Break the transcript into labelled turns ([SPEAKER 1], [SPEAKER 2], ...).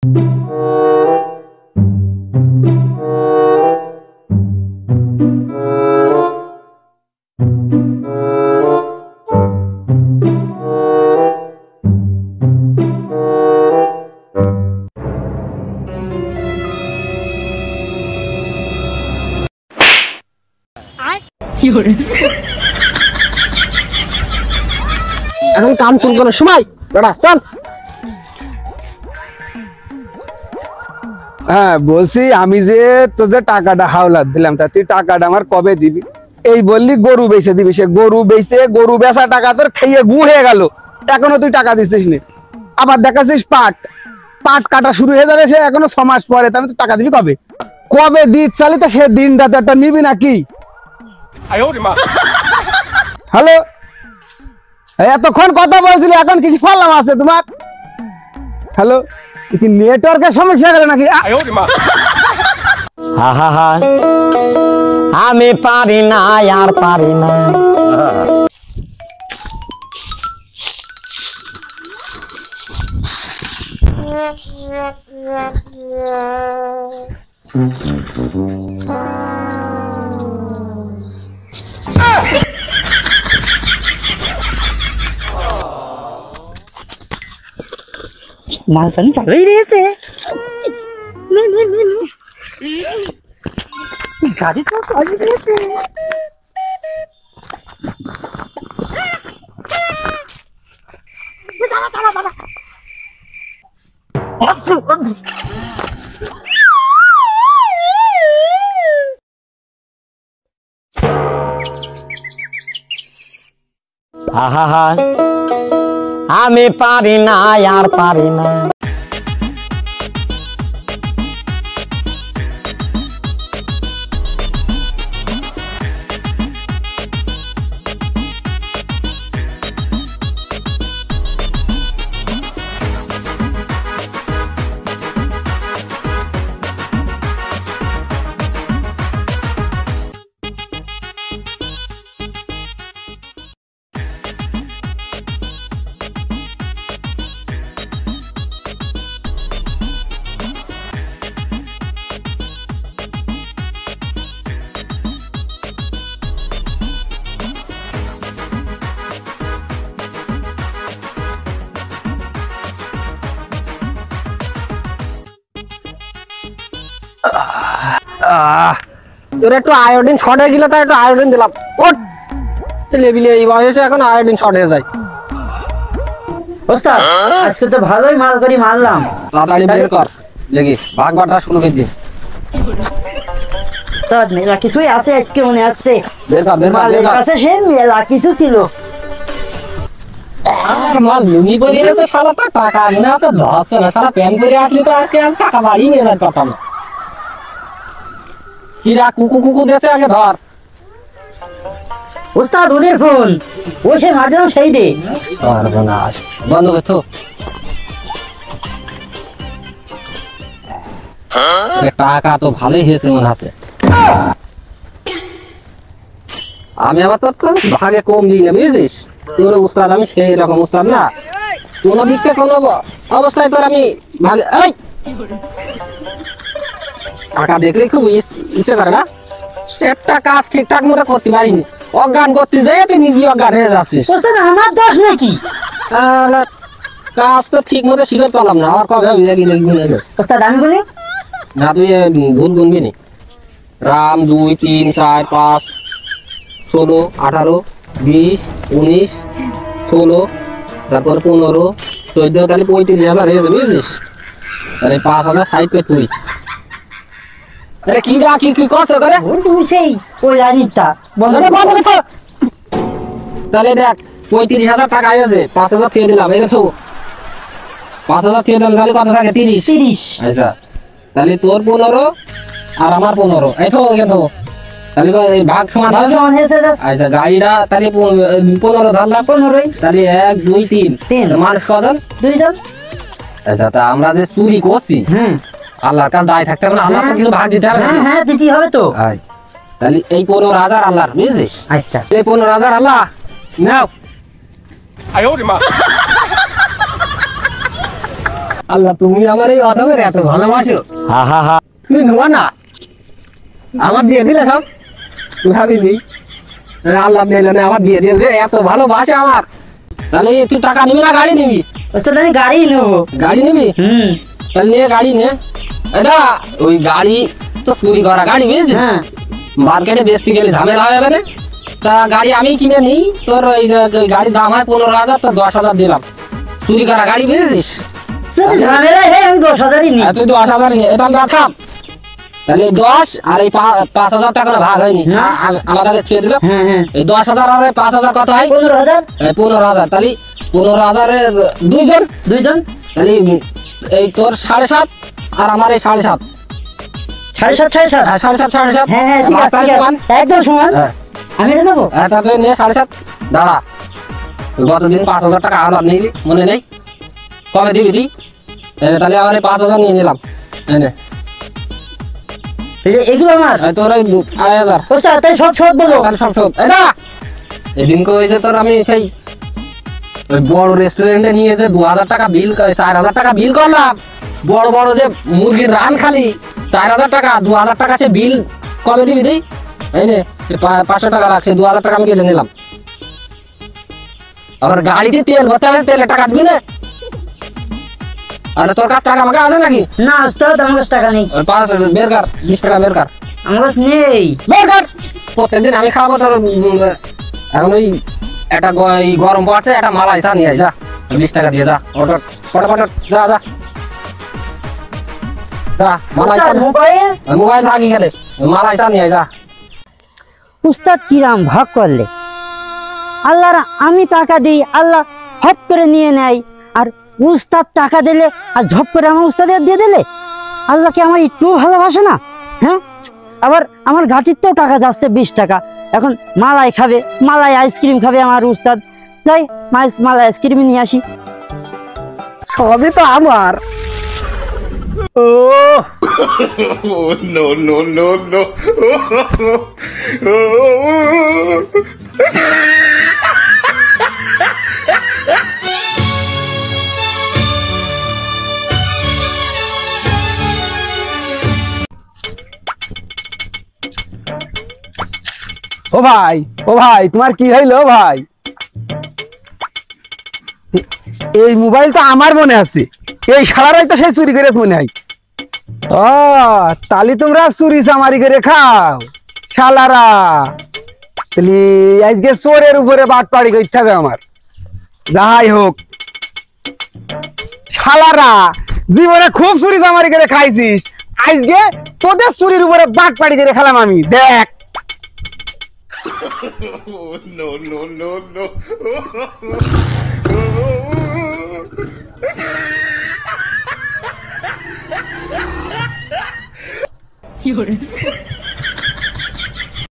[SPEAKER 1] এখন কাম চুল করার সময় বেটা চল।
[SPEAKER 2] হ্যাঁ বলছি আমি যে তোদের টাকাটা হাওলাত দিলাম তা তুই টাকাটা আমার কবে দিবি? এই বললি গরু বেচে দিবি, সে গরু বেচা টাকা তোর খাইয়ে গু হয়ে গেল, এখনো তুই টাকা দিচ্ছিস নি। আবার দেখাচ্ছিস পাট কাটা শুরু হয়ে যাবে সে এখনো 6 মাস পরে, তাহলে তুই টাকা দিবি কবে? কবে দিচ্ছ চালি তা সে দিনটা তো একটা নিবি নাকি? হ্যালো, এতক্ষণ কথা বলছিলি এখন কিছু ফলাম আছে তোমার? হ্যালো, কি নেটওয়ার্কের সমস্যা গেল নাকি?
[SPEAKER 3] আমি পারি না আর পারি না।
[SPEAKER 1] মালপানি চালুই রয়েছে, গাড়ি তো চালু রয়েছে।
[SPEAKER 3] আহা আমি পারি না আর পারি না।
[SPEAKER 1] তোর একটু আয়োডিন শর্ট হয়ে গেলে তাই একটু আয়োডিন দিলাম। ওঠ লেবিলে এই বয়সে এখন আয়োডিন শর্ট হয়ে যায়।
[SPEAKER 4] ওস্তাদ আজকে তো ভালোই মাল করি মারলাম।
[SPEAKER 1] তাড়াতাড়ি বের কর দেখি ভাগ বাটা শুরু করে দে।
[SPEAKER 4] ওস্তাদ মেলা কিছুই আছে আজকে মনে আসছে।
[SPEAKER 1] বের কর
[SPEAKER 4] মালের কাছে সে মেলা কিছু ছিল।
[SPEAKER 1] আর মাল লুঙ্গি পরে এসে শালাটা টাকা মনে হচ্ছে ধরছে না, শালা প্যান্ট পরে আসলে তো আজকে আমি টাকা বাড়ি নিয়ে যাওয়ার কথা না। কিরা কুকু দেশে আগে ধর।
[SPEAKER 4] ওস্তাদ ওদের ফোন ও সে মাঝেও সেই দে
[SPEAKER 1] বন্ধ করতো টাকা তো ভালোই হয়েছে মনে আছে। আমি আবার তোর ভাগে কম দিই না বুঝেছিস, তোর উস্তাদ আমি সেই রকম উস্তাদ না। কোনো দিক থেকে কোনো অবস্থায় তোর আমি ভাগে টাকা দেখলে খুব ইচ্ছে করে না, একটা কাজ ঠিকঠাক মতো করতে পারিনি, অজ্ঞান করতে যাই তুই নিজে অজ্ঞান হয়ে যাচ্ছিস।
[SPEAKER 4] আমার দোষ নাকি?
[SPEAKER 1] কাজ তো ঠিক মতো শিখতে পারলাম না, আমার কবে
[SPEAKER 4] ওস্তাদ আমি বলি
[SPEAKER 1] না, তুই ভুল গুনবি নি। রাম 2 3 4 5 16 18 20 19 16 তারপর 15 14 তাহলে 35,000 হয়ে যাবে বুঝছিস। তাহলে 5,000 সাইড করে তুই কি রাখি কি করছো করে
[SPEAKER 4] তুমি সেই ওই লাইনটা বন্ধ
[SPEAKER 1] করছো। তাহলে দেখ 35,000 টাকা আছে, 5,000 খেয়ে দিলাম, এই তো 5,000 খেয়ে দিলাম, তাহলে কত থাকে 30। আচ্ছা তাহলে তোর 15 আর আমার 15, এই তো কিন্তু তাহলে ভাগ সমান হয়েছে। আচ্ছা গাড়িটা তাহলে 15 ধরলাম,
[SPEAKER 4] 15
[SPEAKER 1] তাহলে 1 2 3 মানুষ কজন?
[SPEAKER 4] 2 জন।
[SPEAKER 1] আচ্ছা তা আমরা যে চুরি করছি আল্লাহর কাছে দায় থাকতে হবে না, আল্লাহ তো কিছু ভাগ দিতে হবে না।
[SPEAKER 4] হ্যাঁ দিতে হবে তো।
[SPEAKER 1] তাহলে এই 15,000 আল্লাহর বুঝছিস।
[SPEAKER 4] আচ্ছা
[SPEAKER 1] এই 15,000 আল্লাহ নাও। আল্লাহ তুমি আমার এই অধমের এত ভালোবাসো,
[SPEAKER 3] আহা হা
[SPEAKER 1] তুমি নেওয়া না আমার দিয়ে দিলে সব ভাবিনি, আল্লাহ দিলে না আমার দিয়ে দিলে, এত ভালোবাসে আমার। তাহলে তুই টাকা নিবি না গাড়ি নিবি?
[SPEAKER 4] ওস্তাদ আমি গাড়ি নেবো।
[SPEAKER 1] গাড়ি নিবি?
[SPEAKER 4] হুম।
[SPEAKER 1] তাহলে নিয়ে গাড়ি নে। এটা ওই গাড়ি তো চুরি করা গাড়ি, বুঝেছিস?
[SPEAKER 4] হ্যাঁ।
[SPEAKER 1] মার্কেটে বেচতে গেলে ঝামেলা হয়ে যাবে না। তা গাড়ি আমি কিনে নিই, তোর ওই গাড়ির দাম হয় 15,000, তো 10,000 দিলাম। চুরি করা গাড়ি, বুঝেছিস?
[SPEAKER 4] ঝামেলা হে আমি 10,000ই নিই।
[SPEAKER 1] তুই 10,000 নিয়ে এটা আমরা খাম। তাহলে 10 আর এই 5,000 টাকা ভাগ হয়নি, আমাদের ছেড়ে দিল।
[SPEAKER 4] হ্যাঁ হ্যাঁ।
[SPEAKER 1] এই 10,000 আর 5,000 কত হয়?
[SPEAKER 4] 15,000।
[SPEAKER 1] 15,000। তাহলে 15,000-এর দুইজন,
[SPEAKER 4] দুইজন।
[SPEAKER 1] তাহলে এই তোর 7.5 আর আমার এই 7.5।
[SPEAKER 4] 7.5
[SPEAKER 1] 7.5
[SPEAKER 4] হ্যাঁ হ্যাঁ ঠিক আছে, ঠিক আছে। একদম সমান।
[SPEAKER 1] হ্যাঁ।
[SPEAKER 4] আমি এটা নেবো।
[SPEAKER 1] তা তুই নিয়ে 7.5 দাঁড়া। গতদিন 5,000 টাকা আলাদা নিলি, মনে নেই? কবে দিবি তুই? তাহলে আমার এই 5,000 নিয়ে নিলাম। এনে
[SPEAKER 4] এগুলো আমার।
[SPEAKER 1] তোর ওই 2,500।
[SPEAKER 4] ওস্তাদ তাই সব শোধ বলো।
[SPEAKER 1] তাহলে সব শোধ। এই না, এদিনকে ওই যে তোর আমি সেই ওই বড় রেস্টুরেন্টে নিয়ে যে 2,000 টাকা বিল, 4,000 টাকা বিল করলাম। বড় বড় যে মুরগির রান খালি 4,000 টাকা, 2,000 টাকা সে বিল কবে দিবি তুই? এই নে 500 টাকা রাখছে, 2,000 টাকা আমি কেটে নিলাম। আবার গাড়িতে তেল ভরতে হবে, তেলের টাকা দিবি না? আরে তোর কাছে টাকা আমাকে আছে নাকি?
[SPEAKER 4] না ওস্তাদ আমার কাছে টাকা নেই।
[SPEAKER 1] বের কর, 20 টাকা বের কর।
[SPEAKER 4] আমার কাছে নেই।
[SPEAKER 1] বের কর। প্রত্যেকদিন আমি খাবো তোর। এখন ওই একটা গরম পড়ছে, একটা মালাই চা নিয়ে আয়, যা 20 টাকা দিয়ে যা। অর্ডার ফটাফট যা যা যা, মালাই চা।
[SPEAKER 4] ওস্তাদ মোবাইল।
[SPEAKER 1] মোবাইল থাকি গেলে মালাই চা নিয়ে আয়, যা।
[SPEAKER 4] উস্তাদ কিরাম ভাগ করলে, আল্লাহর আমি টাকা দিই, আল্লাহ হপ করে নিয়ে নেয়, আর উস্তাদ টাকা দিলে আর ঝপ করে আমার উস্তাদের দিয়ে দিলে। আল্লাহ কি আমার একটু ভালোবাসে না? হ্যাঁ, আবার আমার ঘাটিতেও টাকা যাচ্ছে 20 টাকা। এখন মালাই খাবে, মালাই আইসক্রিম খাবে আমার উস্তাদ। যাই মালাই আইসক্রিম নিয়ে আসি।
[SPEAKER 1] সবই তো আমার।
[SPEAKER 4] ও
[SPEAKER 5] Oh, no, no, no, no.
[SPEAKER 2] ও ভাই, ও ভাই, তোমার কি হইলো ভাই? এই মোবাইল তো আমার মনে আছে, এই শালারাই তো সেই চুরি করেছে মনে হয়। ও তাহলে তোমরা চুরি চামারি করে খাও শালারা। তাহলে আজকে চোরের উপরে বাটপাড়ি করতে হবে আমার। যাই হোক শালারা, জীবনে খুব চুরি চামারি করে খাইছিস, আজকে তোদের চুরির উপরে বাটপাড়ি করে খেলাম আমি। দেখ
[SPEAKER 5] Oh, no, no, no, no.
[SPEAKER 6] You're